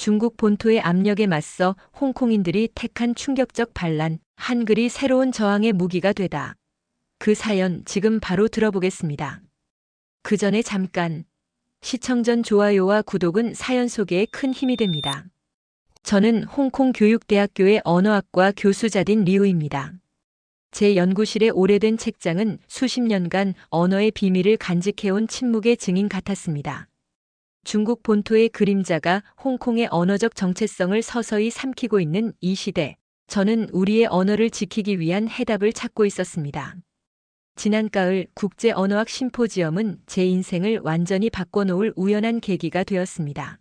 중국 본토의 압력에 맞서 홍콩인들이 택한 충격적 반란, 한글이 새로운 저항의 무기가 되다. 그 사연 지금 바로 들어보겠습니다. 그 전에 잠깐, 시청 전 좋아요와 구독은 사연 소개에 큰 힘이 됩니다. 저는 홍콩 교육대학교의 언어학과 교수자딘 리우입니다. 제 연구실의 오래된 책장은 수십 년간 언어의 비밀을 간직해온 침묵의 증인 같았습니다. 중국 본토의 그림자가 홍콩의 언어적 정체성을 서서히 삼키고 있는 이 시대, 저는 우리의 언어를 지키기 위한 해답을 찾고 있었습니다. 지난 가을 국제언어학 심포지엄은 제 인생을 완전히 바꿔놓을 우연한 계기가 되었습니다.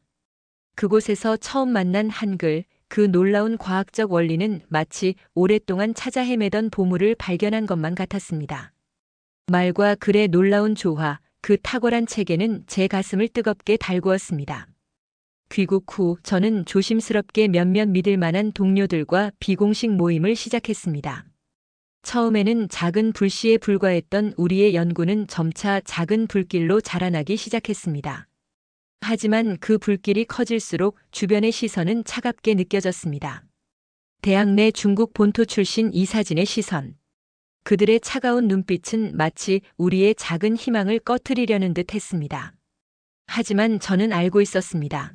그곳에서 처음 만난 한글, 그 놀라운 과학적 원리는 마치 오랫동안 찾아 헤매던 보물을 발견한 것만 같았습니다. 말과 글의 놀라운 조화, 그 탁월한 체계는 제 가슴을 뜨겁게 달구었습니다. 귀국 후 저는 조심스럽게 몇몇 믿을 만한 동료들과 비공식 모임을 시작했습니다. 처음에는 작은 불씨에 불과했던 우리의 연구는 점차 작은 불길로 자라나기 시작했습니다. 하지만 그 불길이 커질수록 주변의 시선은 차갑게 느껴졌습니다. 대학 내 중국 본토 출신 이사진의 시선. 그들의 차가운 눈빛은 마치 우리의 작은 희망을 꺼트리려는 듯 했습니다. 하지만 저는 알고 있었습니다.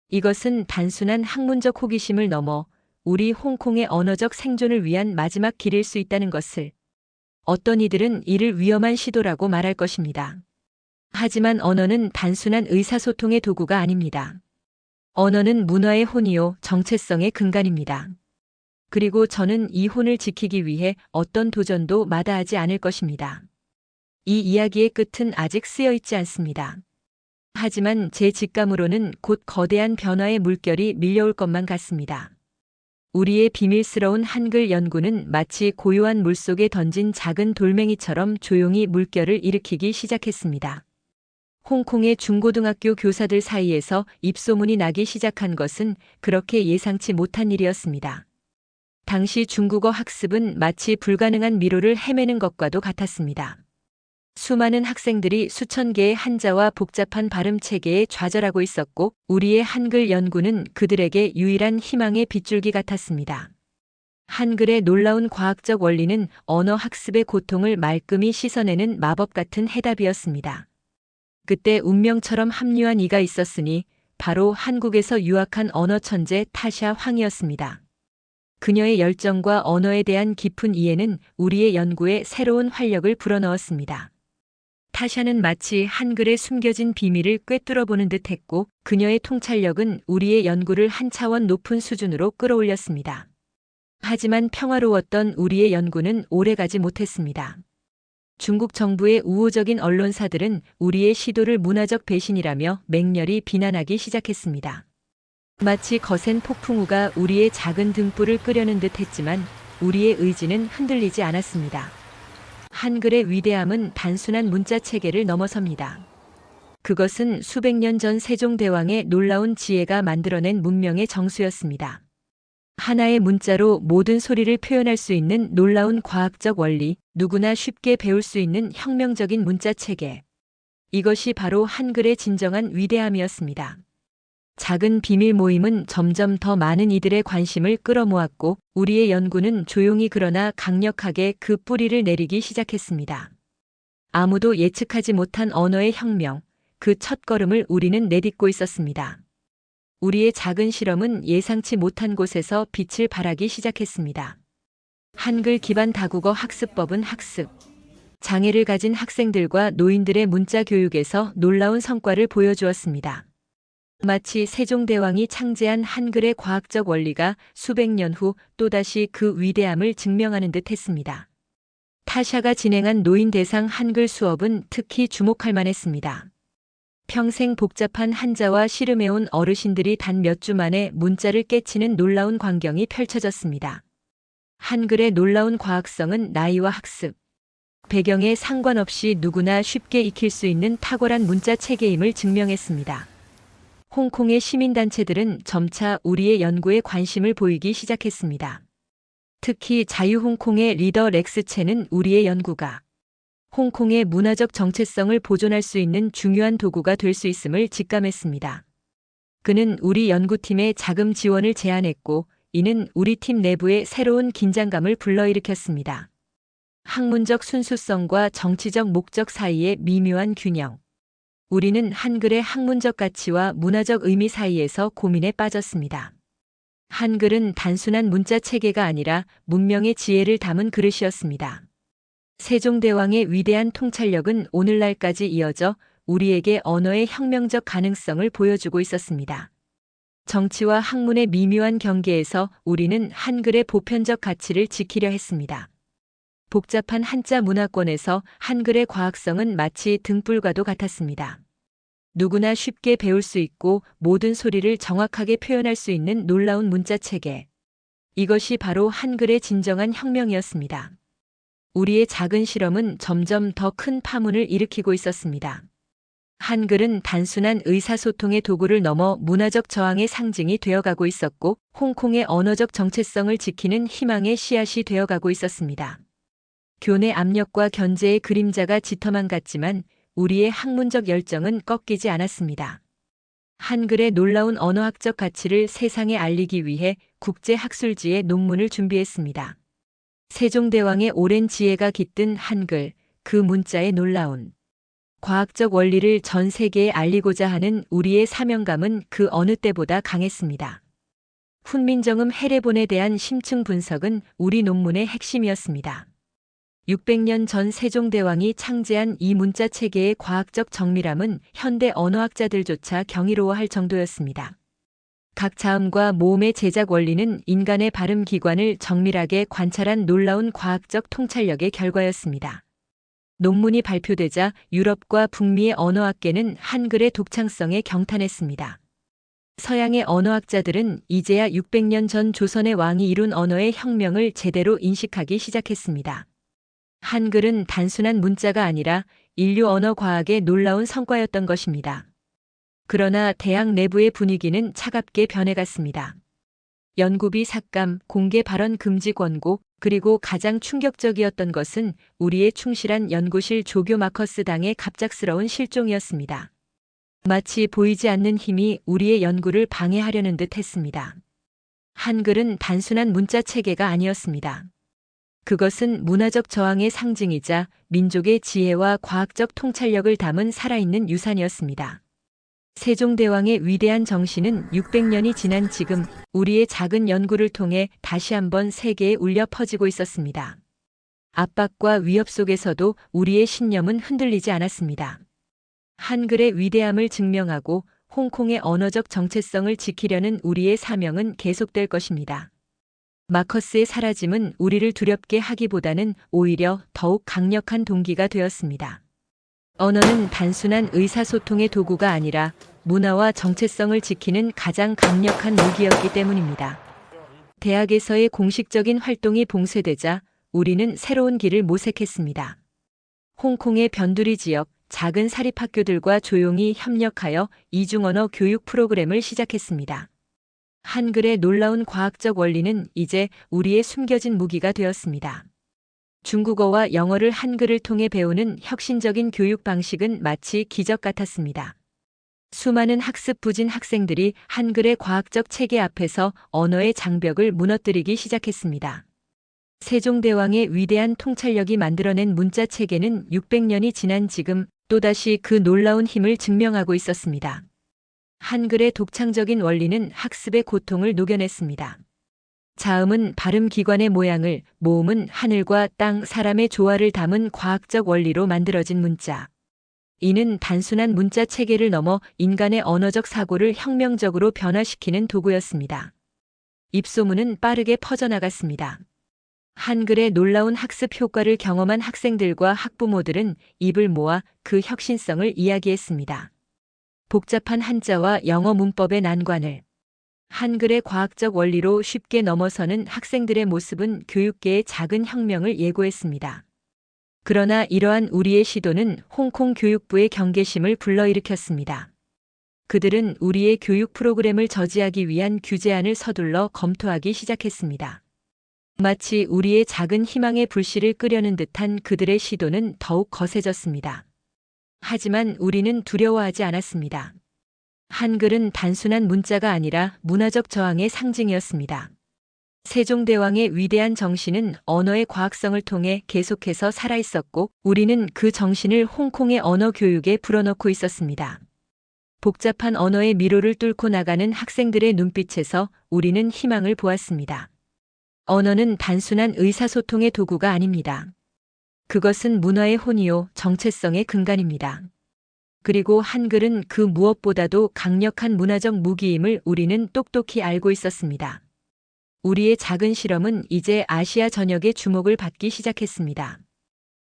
이것은 단순한 학문적 호기심을 넘어 우리 홍콩의 언어적 생존을 위한 마지막 길일 수 있다는 것을. 어떤 이들은 이를 위험한 시도라고 말할 것입니다. 하지만 언어는 단순한 의사소통의 도구가 아닙니다. 언어는 문화의 혼이요, 정체성의 근간입니다. 그리고 저는 이 혼을 지키기 위해 어떤 도전도 마다하지 않을 것입니다. 이 이야기의 끝은 아직 쓰여 있지 않습니다. 하지만 제 직감으로는 곧 거대한 변화의 물결이 밀려올 것만 같습니다. 우리의 비밀스러운 한글 연구는 마치 고요한 물속에 던진 작은 돌멩이처럼 조용히 물결을 일으키기 시작했습니다. 홍콩의 중고등학교 교사들 사이에서 입소문이 나기 시작한 것은 그렇게 예상치 못한 일이었습니다. 당시 중국어 학습은 마치 불가능한 미로를 헤매는 것과도 같았습니다. 수많은 학생들이 수천 개의 한자와 복잡한 발음 체계에 좌절하고 있었고 우리의 한글 연구는 그들에게 유일한 희망의 빗줄기 같았습니다. 한글의 놀라운 과학적 원리는 언어 학습의 고통을 말끔히 씻어내는 마법 같은 해답이었습니다. 그때 운명처럼 합류한 이가 있었으니 바로 한국에서 유학한 언어 천재 타샤 황이었습니다. 그녀의 열정과 언어에 대한 깊은 이해는 우리의 연구에 새로운 활력을 불어넣었습니다. 타샤는 마치 한글의 숨겨진 비밀을 꿰뚫어보는 듯했고 그녀의 통찰력은 우리의 연구를 한 차원 높은 수준으로 끌어올렸습니다. 하지만 평화로웠던 우리의 연구는 오래가지 못했습니다. 중국 정부의 우호적인 언론사들은 우리의 시도를 문화적 배신이라며 맹렬히 비난하기 시작했습니다. 마치 거센 폭풍우가 우리의 작은 등불을 끄려는 듯 했지만 우리의 의지는 흔들리지 않았습니다. 한글의 위대함은 단순한 문자 체계를 넘어섭니다. 그것은 수백 년 전 세종대왕의 놀라운 지혜가 만들어낸 문명의 정수였습니다. 하나의 문자로 모든 소리를 표현할 수 있는 놀라운 과학적 원리, 누구나 쉽게 배울 수 있는 혁명적인 문자 체계. 이것이 바로 한글의 진정한 위대함이었습니다. 작은 비밀 모임은 점점 더 많은 이들의 관심을 끌어모았고 우리의 연구는 조용히 그러나 강력하게 그 뿌리를 내리기 시작했습니다. 아무도 예측하지 못한 언어의 혁명, 그 첫걸음을 우리는 내딛고 있었습니다. 우리의 작은 실험은 예상치 못한 곳에서 빛을 발하기 시작했습니다. 한글 기반 다국어 학습법은 학습, 장애를 가진 학생들과 노인들의 문자 교육에서 놀라운 성과를 보여주었습니다. 마치 세종대왕이 창제한 한글의 과학적 원리가 수백 년 후 또다시 그 위대함을 증명하는 듯 했습니다. 타샤가 진행한 노인 대상 한글 수업은 특히 주목할 만했습니다. 평생 복잡한 한자와 씨름해온 어르신들이 단 몇 주 만에 문자를 깨치는 놀라운 광경이 펼쳐졌습니다. 한글의 놀라운 과학성은 나이와 학습, 배경에 상관없이 누구나 쉽게 익힐 수 있는 탁월한 문자 체계임을 증명했습니다. 홍콩의 시민단체들은 점차 우리의 연구에 관심을 보이기 시작했습니다. 특히 자유홍콩의 리더 렉스 첸은 우리의 연구가 홍콩의 문화적 정체성을 보존할 수 있는 중요한 도구가 될 수 있음을 직감했습니다. 그는 우리 연구팀에 자금 지원을 제안했고 이는 우리 팀 내부에 새로운 긴장감을 불러일으켰습니다. 학문적 순수성과 정치적 목적 사이의 미묘한 균형. 우리는 한글의 학문적 가치와 문화적 의미 사이에서 고민에 빠졌습니다. 한글은 단순한 문자 체계가 아니라 문명의 지혜를 담은 그릇이었습니다. 세종대왕의 위대한 통찰력은 오늘날까지 이어져 우리에게 언어의 혁명적 가능성을 보여주고 있었습니다. 정치와 학문의 미묘한 경계에서 우리는 한글의 보편적 가치를 지키려 했습니다. 복잡한 한자 문화권에서 한글의 과학성은 마치 등불과도 같았습니다. 누구나 쉽게 배울 수 있고 모든 소리를 정확하게 표현할 수 있는 놀라운 문자 체계. 이것이 바로 한글의 진정한 혁명이었습니다. 우리의 작은 실험은 점점 더 큰 파문을 일으키고 있었습니다. 한글은 단순한 의사소통의 도구를 넘어 문화적 저항의 상징이 되어가고 있었고 홍콩의 언어적 정체성을 지키는 희망의 씨앗이 되어가고 있었습니다. 교내 압력과 견제의 그림자가 짙어만 갔지만 우리의 학문적 열정은 꺾이지 않았습니다. 한글의 놀라운 언어학적 가치를 세상에 알리기 위해 국제학술지에 논문을 준비했습니다. 세종대왕의 오랜 지혜가 깃든 한글, 그 문자의 놀라운 과학적 원리를 전 세계에 알리고자 하는 우리의 사명감은 그 어느 때보다 강했습니다. 훈민정음 해례본에 대한 심층 분석은 우리 논문의 핵심이었습니다. 600년 전 세종대왕이 창제한 이 문자 체계의 과학적 정밀함은 현대 언어학자들조차 경이로워할 정도였습니다. 각 자음과 모음의 제작 원리는 인간의 발음 기관을 정밀하게 관찰한 놀라운 과학적 통찰력의 결과였습니다. 논문이 발표되자 유럽과 북미의 언어학계는 한글의 독창성에 경탄했습니다. 서양의 언어학자들은 이제야 600년 전 조선의 왕이 이룬 언어의 혁명을 제대로 인식하기 시작했습니다. 한글은 단순한 문자가 아니라 인류 언어 과학의 놀라운 성과였던 것입니다. 그러나 대학 내부의 분위기는 차갑게 변해갔습니다. 연구비 삭감, 공개 발언 금지 권고, 그리고 가장 충격적이었던 것은 우리의 충실한 연구실 조교 마커스 당의 갑작스러운 실종이었습니다. 마치 보이지 않는 힘이 우리의 연구를 방해하려는 듯 했습니다. 한글은 단순한 문자 체계가 아니었습니다. 그것은 문화적 저항의 상징이자 민족의 지혜와 과학적 통찰력을 담은 살아있는 유산이었습니다. 세종대왕의 위대한 정신은 600년이 지난 지금 우리의 작은 연구를 통해 다시 한번 세계에 울려 퍼지고 있었습니다. 압박과 위협 속에서도 우리의 신념은 흔들리지 않았습니다. 한글의 위대함을 증명하고 홍콩의 언어적 정체성을 지키려는 우리의 사명은 계속될 것입니다. 마커스의 사라짐은 우리를 두렵게 하기보다는 오히려 더욱 강력한 동기가 되었습니다. 언어는 단순한 의사소통의 도구가 아니라 문화와 정체성을 지키는 가장 강력한 무기였기 때문입니다. 대학에서의 공식적인 활동이 봉쇄되자 우리는 새로운 길을 모색했습니다. 홍콩의 변두리 지역 작은 사립학교들과 조용히 협력하여 이중언어 교육 프로그램을 시작했습니다. 한글의 놀라운 과학적 원리는 이제 우리의 숨겨진 무기가 되었습니다. 중국어와 영어를 한글을 통해 배우는 혁신적인 교육 방식은 마치 기적 같았습니다. 수많은 학습 부진 학생들이 한글의 과학적 체계 앞에서 언어의 장벽을 무너뜨리기 시작했습니다. 세종대왕의 위대한 통찰력이 만들어낸 문자 체계는 600년이 지난 지금 또다시 그 놀라운 힘을 증명하고 있었습니다. 한글의 독창적인 원리는 학습의 고통을 녹여냈습니다. 자음은 발음 기관의 모양을, 모음은 하늘과 땅, 사람의 조화를 담은 과학적 원리로 만들어진 문자. 이는 단순한 문자 체계를 넘어 인간의 언어적 사고를 혁명적으로 변화시키는 도구였습니다. 입소문은 빠르게 퍼져나갔습니다. 한글의 놀라운 학습 효과를 경험한 학생들과 학부모들은 입을 모아 그 혁신성을 이야기했습니다. 복잡한 한자와 영어 문법의 난관을 한글의 과학적 원리로 쉽게 넘어서는 학생들의 모습은 교육계의 작은 혁명을 예고했습니다. 그러나 이러한 우리의 시도는 홍콩 교육부의 경계심을 불러일으켰습니다. 그들은 우리의 교육 프로그램을 저지하기 위한 규제안을 서둘러 검토하기 시작했습니다. 마치 우리의 작은 희망의 불씨를 끄려는 듯한 그들의 시도는 더욱 거세졌습니다. 하지만 우리는 두려워하지 않았습니다. 한글은 단순한 문자가 아니라 문화적 저항의 상징이었습니다. 세종대왕의 위대한 정신은 언어의 과학성을 통해 계속해서 살아있었고, 우리는 그 정신을 홍콩의 언어 교육에 불어넣고 있었습니다. 복잡한 언어의 미로를 뚫고 나가는 학생들의 눈빛에서 우리는 희망을 보았습니다. 언어는 단순한 의사소통의 도구가 아닙니다. 그것은 문화의 혼이요, 정체성의 근간입니다. 그리고 한글은 그 무엇보다도 강력한 문화적 무기임을 우리는 똑똑히 알고 있었습니다. 우리의 작은 실험은 이제 아시아 전역의 주목을 받기 시작했습니다.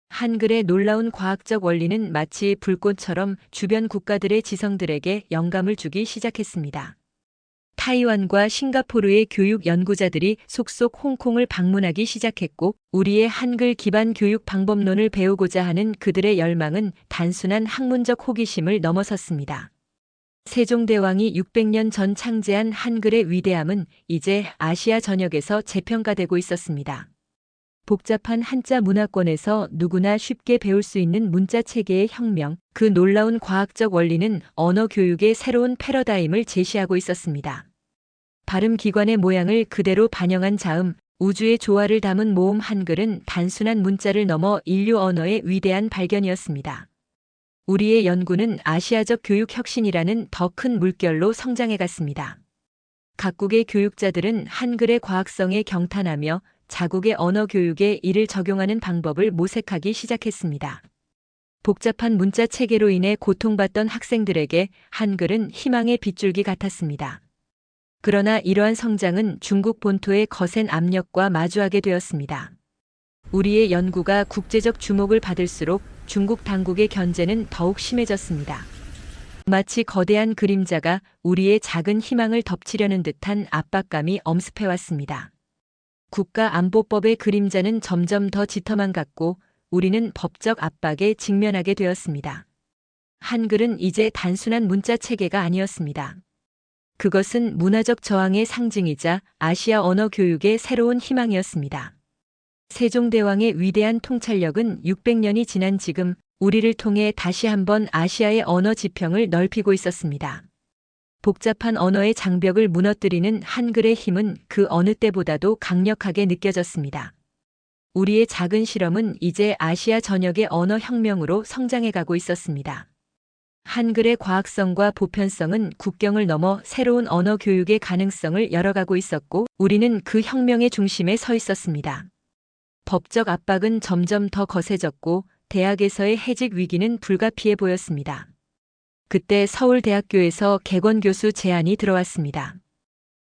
한글의 놀라운 과학적 원리는 마치 불꽃처럼 주변 국가들의 지성들에게 영감을 주기 시작했습니다. 타이완과 싱가포르의 교육 연구자들이 속속 홍콩을 방문하기 시작했고, 우리의 한글 기반 교육 방법론을 배우고자 하는 그들의 열망은 단순한 학문적 호기심을 넘어섰습니다. 세종대왕이 600년 전 창제한 한글의 위대함은 이제 아시아 전역에서 재평가되고 있었습니다. 복잡한 한자 문화권에서 누구나 쉽게 배울 수 있는 문자 체계의 혁명, 그 놀라운 과학적 원리는 언어 교육의 새로운 패러다임을 제시하고 있었습니다. 발음 기관의 모양을 그대로 반영한 자음, 우주의 조화를 담은 모음 한글은 단순한 문자를 넘어 인류 언어의 위대한 발견이었습니다. 우리의 연구는 아시아적 교육 혁신이라는 더 큰 물결로 성장해 갔습니다. 각국의 교육자들은 한글의 과학성에 경탄하며 자국의 언어 교육에 이를 적용하는 방법을 모색하기 시작했습니다. 복잡한 문자 체계로 인해 고통받던 학생들에게 한글은 희망의 빗줄기 같았습니다. 그러나 이러한 성장은 중국 본토의 거센 압력과 마주하게 되었습니다. 우리의 연구가 국제적 주목을 받을수록 중국 당국의 견제는 더욱 심해졌습니다. 마치 거대한 그림자가 우리의 작은 희망을 덮치려는 듯한 압박감이 엄습해왔습니다. 국가안보법의 그림자는 점점 더 짙어만 갔고, 우리는 법적 압박에 직면하게 되었습니다. 한글은 이제 단순한 문자 체계가 아니었습니다. 그것은 문화적 저항의 상징이자 아시아 언어 교육의 새로운 희망이었습니다. 세종대왕의 위대한 통찰력은 600년이 지난 지금 우리를 통해 다시 한번 아시아의 언어 지평을 넓히고 있었습니다. 복잡한 언어의 장벽을 무너뜨리는 한글의 힘은 그 어느 때보다도 강력하게 느껴졌습니다. 우리의 작은 실험은 이제 아시아 전역의 언어 혁명으로 성장해가고 있었습니다. 한글의 과학성과 보편성은 국경을 넘어 새로운 언어 교육의 가능성을 열어가고 있었고, 우리는 그 혁명의 중심에 서 있었습니다. 법적 압박은 점점 더 거세졌고, 대학에서의 해직 위기는 불가피해 보였습니다. 그때 서울대학교에서 객원 교수 제안이 들어왔습니다.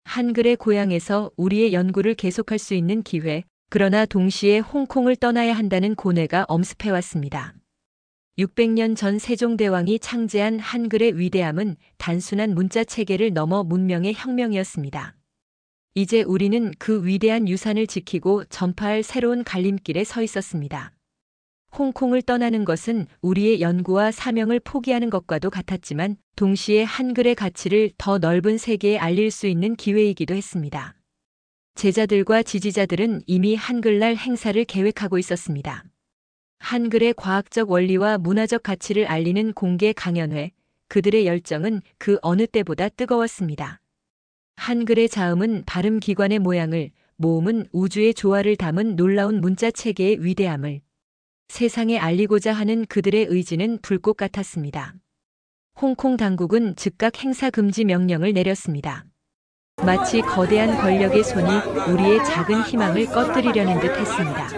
한글의 고향에서 우리의 연구를 계속할 수 있는 기회, 그러나 동시에 홍콩을 떠나야 한다는 고뇌가 엄습해왔습니다. 600년 전 세종대왕이 창제한 한글의 위대함은 단순한 문자 체계를 넘어 문명의 혁명이었습니다. 이제 우리는 그 위대한 유산을 지키고 전파할 새로운 갈림길에 서 있었습니다. 홍콩을 떠나는 것은 우리의 연구와 사명을 포기하는 것과도 같았지만, 동시에 한글의 가치를 더 넓은 세계에 알릴 수 있는 기회이기도 했습니다. 제자들과 지지자들은 이미 한글날 행사를 계획하고 있었습니다. 한글의 과학적 원리와 문화적 가치를 알리는 공개 강연회, 그들의 열정은 그 어느 때보다 뜨거웠습니다. 한글의 자음은 발음 기관의 모양을, 모음은 우주의 조화를 담은 놀라운 문자 체계의 위대함을 세상에 알리고자 하는 그들의 의지는 불꽃 같았습니다. 홍콩 당국은 즉각 행사 금지 명령을 내렸습니다. 마치 거대한 권력의 손이 우리의 작은 희망을 꺼뜨리려는 듯 했습니다.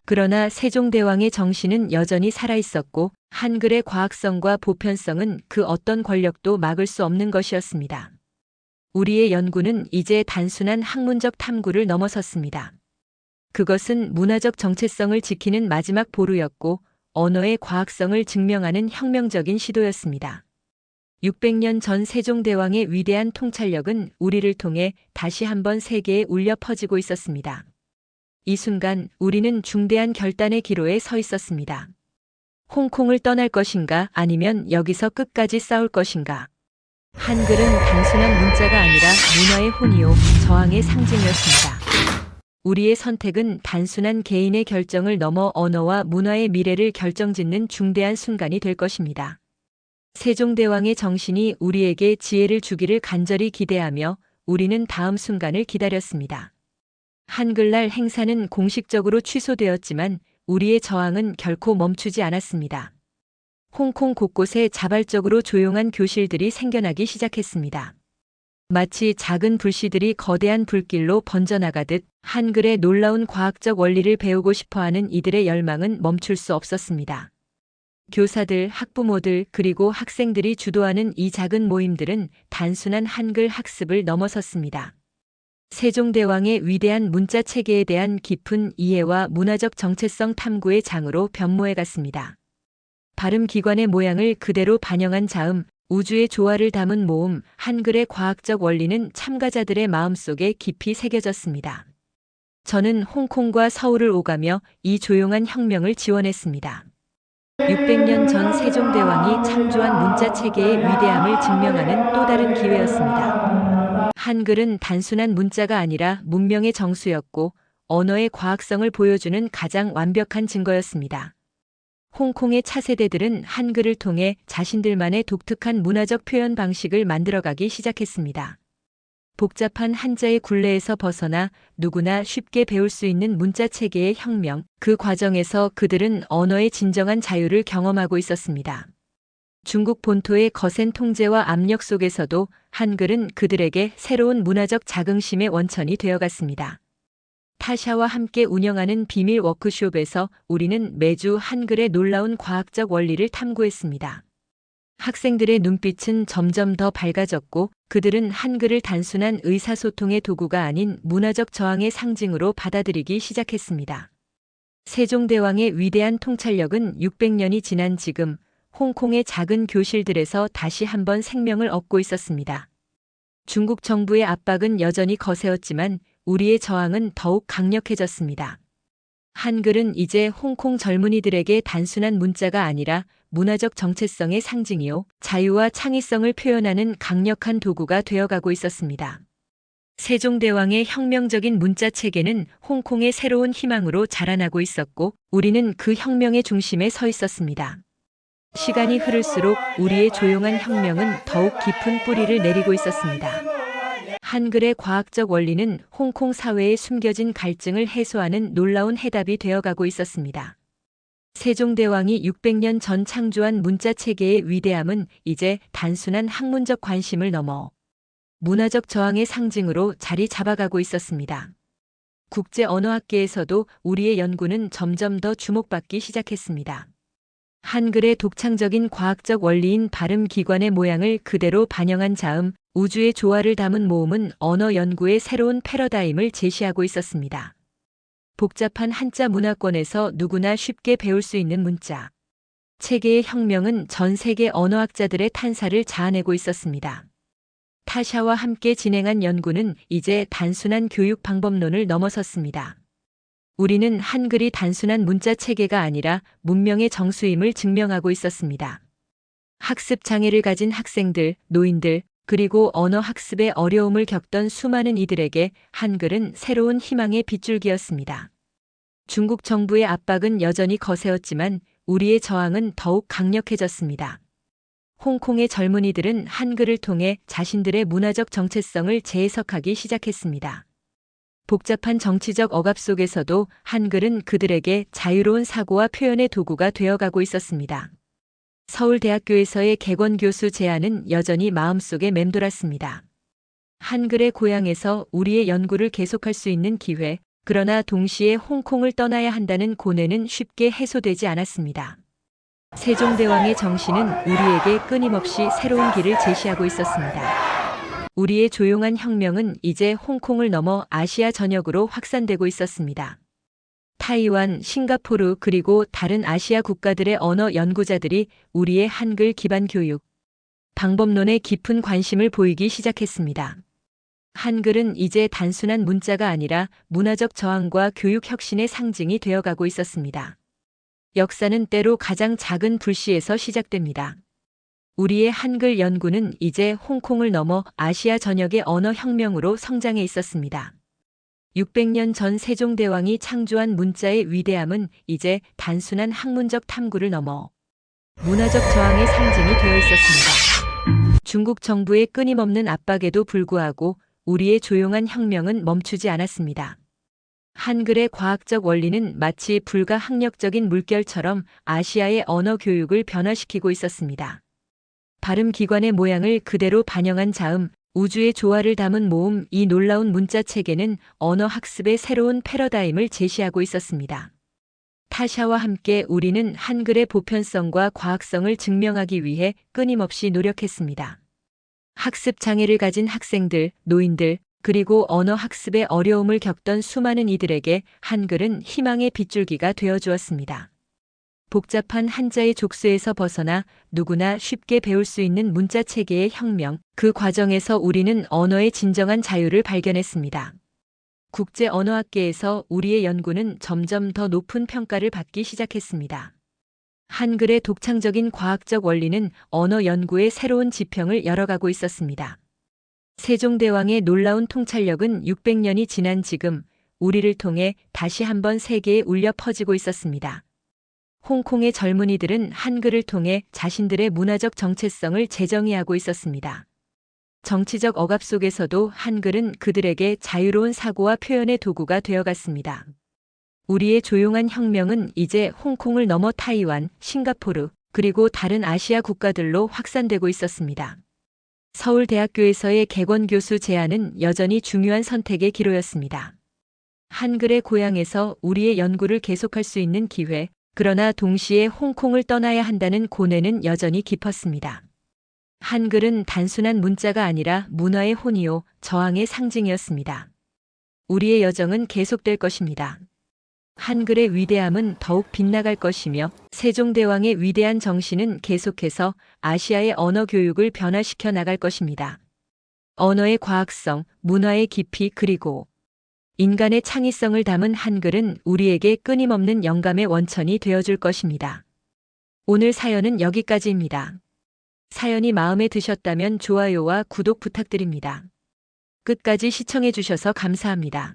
그러나 세종대왕의 정신은 여전히 살아있었고, 한글의 과학성과 보편성은 그 어떤 권력도 막을 수 없는 것이었습니다. 우리의 연구는 이제 단순한 학문적 탐구를 넘어섰습니다. 그것은 문화적 정체성을 지키는 마지막 보루였고, 언어의 과학성을 증명하는 혁명적인 시도였습니다. 600년 전 세종대왕의 위대한 통찰력은 우리를 통해 다시 한번 세계에 울려 퍼지고 있었습니다. 이 순간 우리는 중대한 결단의 기로에 서 있었습니다. 홍콩을 떠날 것인가, 아니면 여기서 끝까지 싸울 것인가. 한글은 단순한 문자가 아니라 문화의 혼이요, 저항의 상징이었습니다. 우리의 선택은 단순한 개인의 결정을 넘어 언어와 문화의 미래를 결정짓는 중대한 순간이 될 것입니다. 세종대왕의 정신이 우리에게 지혜를 주기를 간절히 기대하며 우리는 다음 순간을 기다렸습니다. 한글날 행사는 공식적으로 취소되었지만 우리의 저항은 결코 멈추지 않았습니다. 홍콩 곳곳에 자발적으로 조용한 교실들이 생겨나기 시작했습니다. 마치 작은 불씨들이 거대한 불길로 번져나가듯 한글의 놀라운 과학적 원리를 배우고 싶어하는 이들의 열망은 멈출 수 없었습니다. 교사들, 학부모들, 그리고 학생들이 주도하는 이 작은 모임들은 단순한 한글 학습을 넘어섰습니다. 세종대왕의 위대한 문자 체계에 대한 깊은 이해와 문화적 정체성 탐구의 장으로 변모해갔습니다. 발음기관의 모양을 그대로 반영한 자음, 우주의 조화를 담은 모음, 한글의 과학적 원리는 참가자들의 마음속에 깊이 새겨졌습니다. 저는 홍콩과 서울을 오가며 이 조용한 혁명을 지원했습니다. 600년 전 세종대왕이 창조한 문자 체계의 위대함을 증명하는 또 다른 기회였습니다. 한글은 단순한 문자가 아니라 문명의 정수였고 언어의 과학성을 보여주는 가장 완벽한 증거였습니다. 홍콩의 차세대들은 한글을 통해 자신들만의 독특한 문화적 표현 방식을 만들어가기 시작했습니다. 복잡한 한자의 굴레에서 벗어나 누구나 쉽게 배울 수 있는 문자 체계의 혁명, 그 과정에서 그들은 언어의 진정한 자유를 경험하고 있었습니다. 중국 본토의 거센 통제와 압력 속에서도 한글은 그들에게 새로운 문화적 자긍심의 원천이 되어갔습니다. 타샤와 함께 운영하는 비밀 워크숍에서 우리는 매주 한글의 놀라운 과학적 원리를 탐구했습니다. 학생들의 눈빛은 점점 더 밝아졌고 그들은 한글을 단순한 의사소통의 도구가 아닌 문화적 저항의 상징으로 받아들이기 시작했습니다. 세종대왕의 위대한 통찰력은 600년이 지난 지금 홍콩의 작은 교실들에서 다시 한번 생명을 얻고 있었습니다. 중국 정부의 압박은 여전히 거세었지만 우리의 저항은 더욱 강력해졌습니다. 한글은 이제 홍콩 젊은이들에게 단순한 문자가 아니라 문화적 정체성의 상징이요, 자유와 창의성을 표현하는 강력한 도구가 되어가고 있었습니다. 세종대왕의 혁명적인 문자 체계는 홍콩의 새로운 희망으로 자라나고 있었고, 우리는 그 혁명의 중심에 서 있었습니다. 시간이 흐를수록 우리의 조용한 혁명은 더욱 깊은 뿌리를 내리고 있었습니다. 한글의 과학적 원리는 홍콩 사회에 숨겨진 갈증을 해소하는 놀라운 해답이 되어가고 있었습니다. 세종대왕이 600년 전 창조한 문자 체계의 위대함은 이제 단순한 학문적 관심을 넘어 문화적 저항의 상징으로 자리 잡아가고 있었습니다. 국제언어학계에서도 우리의 연구는 점점 더 주목받기 시작했습니다. 한글의 독창적인 과학적 원리인 발음 기관의 모양을 그대로 반영한 자음, 우주의 조화를 담은 모음은 언어 연구의 새로운 패러다임을 제시하고 있었습니다. 복잡한 한자 문화권에서 누구나 쉽게 배울 수 있는 문자 체계의 혁명은 전 세계 언어학자들의 탄사를 자아내고 있었습니다. 타샤와 함께 진행한 연구는 이제 단순한 교육 방법론을 넘어섰습니다. 우리는 한글이 단순한 문자 체계가 아니라 문명의 정수임을 증명하고 있었습니다. 학습 장애를 가진 학생들, 노인들, 그리고 언어 학습의 어려움을 겪던 수많은 이들에게 한글은 새로운 희망의 빗줄기였습니다. 중국 정부의 압박은 여전히 거세었지만 우리의 저항은 더욱 강력해졌습니다. 홍콩의 젊은이들은 한글을 통해 자신들의 문화적 정체성을 재해석하기 시작했습니다. 복잡한 정치적 억압 속에서도 한글은 그들에게 자유로운 사고와 표현의 도구가 되어가고 있었습니다. 서울대학교에서의 객원 교수 제안은 여전히 마음속에 맴돌았습니다. 한글의 고향에서 우리의 연구를 계속할 수 있는 기회, 그러나 동시에 홍콩을 떠나야 한다는 고뇌는 쉽게 해소되지 않았습니다. 세종대왕의 정신은 우리에게 끊임없이 새로운 길을 제시하고 있었습니다. 우리의 조용한 혁명은 이제 홍콩을 넘어 아시아 전역으로 확산되고 있었습니다. 타이완, 싱가포르 그리고 다른 아시아 국가들의 언어 연구자들이 우리의 한글 기반 교육 방법론에 깊은 관심을 보이기 시작했습니다. 한글은 이제 단순한 문자가 아니라 문화적 저항과 교육 혁신의 상징이 되어가고 있었습니다. 역사는 때로 가장 작은 불씨에서 시작됩니다. 우리의 한글 연구는 이제 홍콩을 넘어 아시아 전역의 언어 혁명으로 성장해 있었습니다. 600년 전 세종대왕이 창조한 문자의 위대함은 이제 단순한 학문적 탐구를 넘어 문화적 저항의 상징이 되어 있었습니다. 중국 정부의 끊임없는 압박에도 불구하고 우리의 조용한 혁명은 멈추지 않았습니다. 한글의 과학적 원리는 마치 불가항력적인 물결처럼 아시아의 언어 교육을 변화시키고 있었습니다. 발음 기관의 모양을 그대로 반영한 자음, 우주의 조화를 담은 모음, 이 놀라운 문자 체계는 언어 학습의 새로운 패러다임을 제시하고 있었습니다. 타샤와 함께 우리는 한글의 보편성과 과학성을 증명하기 위해 끊임없이 노력했습니다. 학습 장애를 가진 학생들, 노인들, 그리고 언어 학습의 어려움을 겪던 수많은 이들에게 한글은 희망의 빗줄기가 되어 주었습니다. 복잡한 한자의 족쇄에서 벗어나 누구나 쉽게 배울 수 있는 문자 체계의 혁명, 그 과정에서 우리는 언어의 진정한 자유를 발견했습니다. 국제 언어학계에서 우리의 연구는 점점 더 높은 평가를 받기 시작했습니다. 한글의 독창적인 과학적 원리는 언어 연구의 새로운 지평을 열어가고 있었습니다. 세종대왕의 놀라운 통찰력은 600년이 지난 지금 우리를 통해 다시 한번 세계에 울려 퍼지고 있었습니다. 홍콩의 젊은이들은 한글을 통해 자신들의 문화적 정체성을 재정의하고 있었습니다. 정치적 억압 속에서도 한글은 그들에게 자유로운 사고와 표현의 도구가 되어갔습니다. 우리의 조용한 혁명은 이제 홍콩을 넘어 타이완, 싱가포르, 그리고 다른 아시아 국가들로 확산되고 있었습니다. 서울대학교에서의 객원 교수 제안은 여전히 중요한 선택의 기로였습니다. 한글의 고향에서 우리의 연구를 계속할 수 있는 기회, 그러나 동시에 홍콩을 떠나야 한다는 고뇌는 여전히 깊었습니다. 한글은 단순한 문자가 아니라 문화의 혼이요, 저항의 상징이었습니다. 우리의 여정은 계속될 것입니다. 한글의 위대함은 더욱 빗나갈 것이며 세종대왕의 위대한 정신은 계속해서 아시아의 언어 교육을 변화시켜 나갈 것입니다. 언어의 과학성, 문화의 깊이 그리고 인간의 창의성을 담은 한글은 우리에게 끊임없는 영감의 원천이 되어줄 것입니다. 오늘 사연은 여기까지입니다. 사연이 마음에 드셨다면 좋아요와 구독 부탁드립니다. 끝까지 시청해 주셔서 감사합니다.